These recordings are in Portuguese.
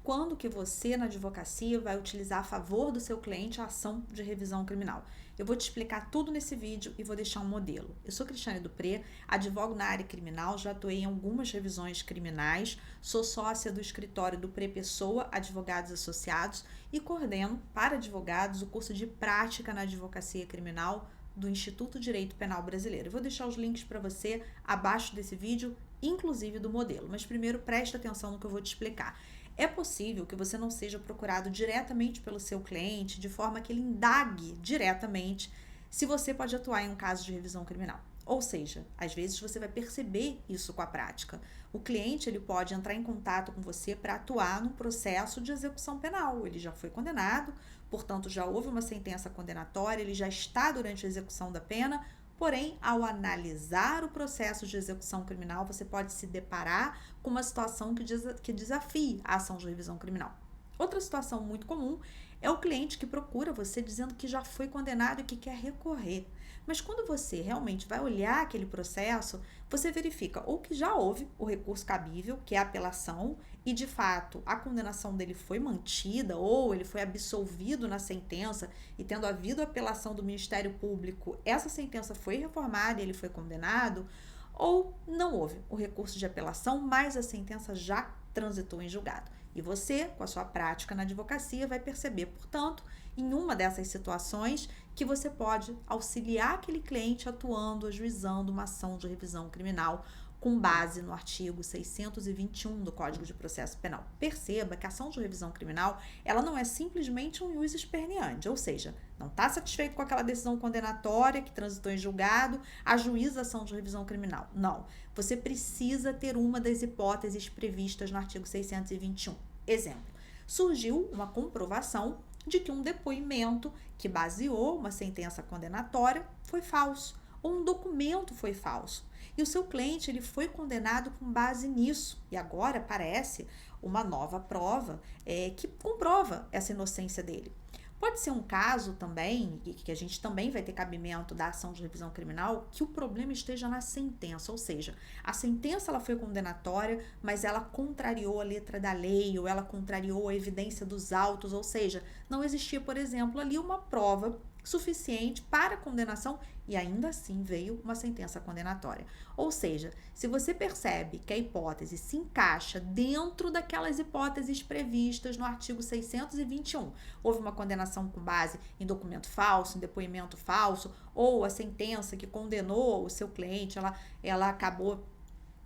quando que você, na advocacia, vai utilizar a favor do seu cliente a ação de revisão criminal. Eu vou te explicar tudo nesse vídeo e vou deixar um modelo. Eu sou Cristiane Dupré, advogo na área criminal, já atuei em algumas revisões criminais, sou sócia do escritório Dupré Pessoa, Advogados Associados, e coordeno para advogados o curso de prática na advocacia criminal do Instituto Direito Penal Brasileiro. Eu vou deixar os links para você abaixo desse vídeo, inclusive do modelo. Mas primeiro preste atenção no que eu vou te explicar. É possível que você não seja procurado diretamente pelo seu cliente, de forma que ele indague diretamente se você pode atuar em um caso de revisão criminal. Ou seja, às vezes você vai perceber isso com a prática. O cliente ele pode entrar em contato com você para atuar no processo de execução penal. Ele já foi condenado, portanto já houve uma sentença condenatória, ele já está durante a execução da pena. Porém, ao analisar o processo de execução criminal, você pode se deparar com uma situação que desafie a ação de revisão criminal. Outra situação muito comum é o cliente que procura você dizendo que já foi condenado e que quer recorrer. Mas quando você realmente vai olhar aquele processo, você verifica ou que já houve o recurso cabível, que é a apelação, e de fato a condenação dele foi mantida ou ele foi absolvido na sentença e tendo havido a apelação do Ministério Público, essa sentença foi reformada e ele foi condenado, ou não houve o recurso de apelação, mas a sentença já transitou em julgado. E você, com a sua prática na advocacia, vai perceber, portanto, em uma dessas situações, que você pode auxiliar aquele cliente atuando, ajuizando uma ação de revisão criminal com base no artigo 621 do Código de Processo Penal. Perceba que a ação de revisão criminal, ela não é simplesmente um ius esperneandi, ou seja, não está satisfeito com aquela decisão condenatória que transitou em julgado, ajuiza a ação de revisão criminal. Não, você precisa ter uma das hipóteses previstas no artigo 621. Exemplo, surgiu uma comprovação de que um depoimento que baseou uma sentença condenatória foi falso, ou um documento foi falso. E o seu cliente ele foi condenado com base nisso. E agora aparece uma nova prova que comprova essa inocência dele. Pode ser um caso também, que a gente também vai ter cabimento da ação de revisão criminal, que o problema esteja na sentença, ou seja, a sentença ela foi condenatória, mas ela contrariou a letra da lei, ou ela contrariou a evidência dos autos, ou seja, não existia, por exemplo, ali uma prova suficiente para condenação e ainda assim veio uma sentença condenatória. Ou seja, se você percebe que a hipótese se encaixa dentro daquelas hipóteses previstas no artigo 621, houve uma condenação com base em documento falso, em depoimento falso, ou a sentença que condenou o seu cliente, ela acabou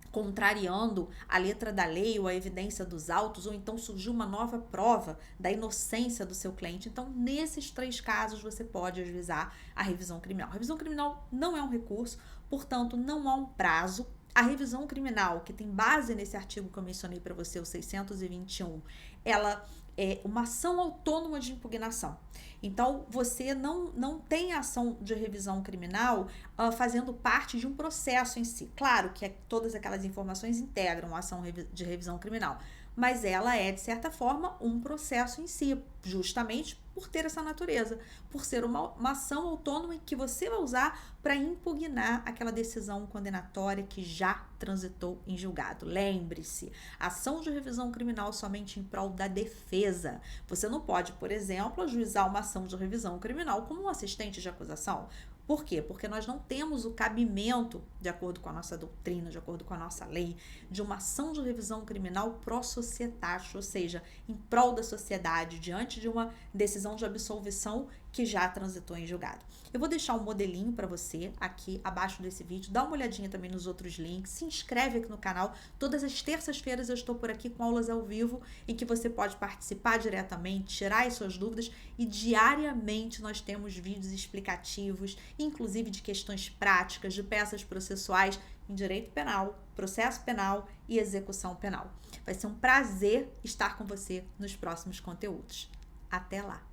contrariando a letra da lei ou a evidência dos autos, ou então surgiu uma nova prova da inocência do seu cliente. Então, nesses 3 casos, você pode ajuizar a revisão criminal. A revisão criminal não é um recurso, portanto, não há um prazo. A revisão criminal, que tem base nesse artigo que eu mencionei para você, o 621, ela é uma ação autônoma de impugnação. Então, você não tem ação de revisão criminal fazendo parte de um processo em si. Claro que todas aquelas informações integram a ação de revisão criminal, mas ela é, de certa forma, um processo em si, justamente por ter essa natureza, por ser uma ação autônoma que você vai usar para impugnar aquela decisão condenatória que já transitou em julgado. Lembre-se, ação de revisão criminal somente em prol da defesa. Você não pode, por exemplo, ajuizar uma ação de revisão criminal como um assistente de acusação. Por quê? Porque nós não temos o cabimento, de acordo com a nossa doutrina, de acordo com a nossa lei, de uma ação de revisão criminal pro societate, ou seja, em prol da sociedade, diante de uma decisão de absolvição que já transitou em julgado. Eu vou deixar um modelinho para você aqui abaixo desse vídeo, dá uma olhadinha também nos outros links, se inscreve aqui no canal. Todas as terças-feiras eu estou por aqui com aulas ao vivo em que você pode participar diretamente, tirar as suas dúvidas e diariamente nós temos vídeos explicativos, inclusive de questões práticas, de peças processuais em direito penal, processo penal e execução penal. Vai ser um prazer estar com você nos próximos conteúdos. Até lá!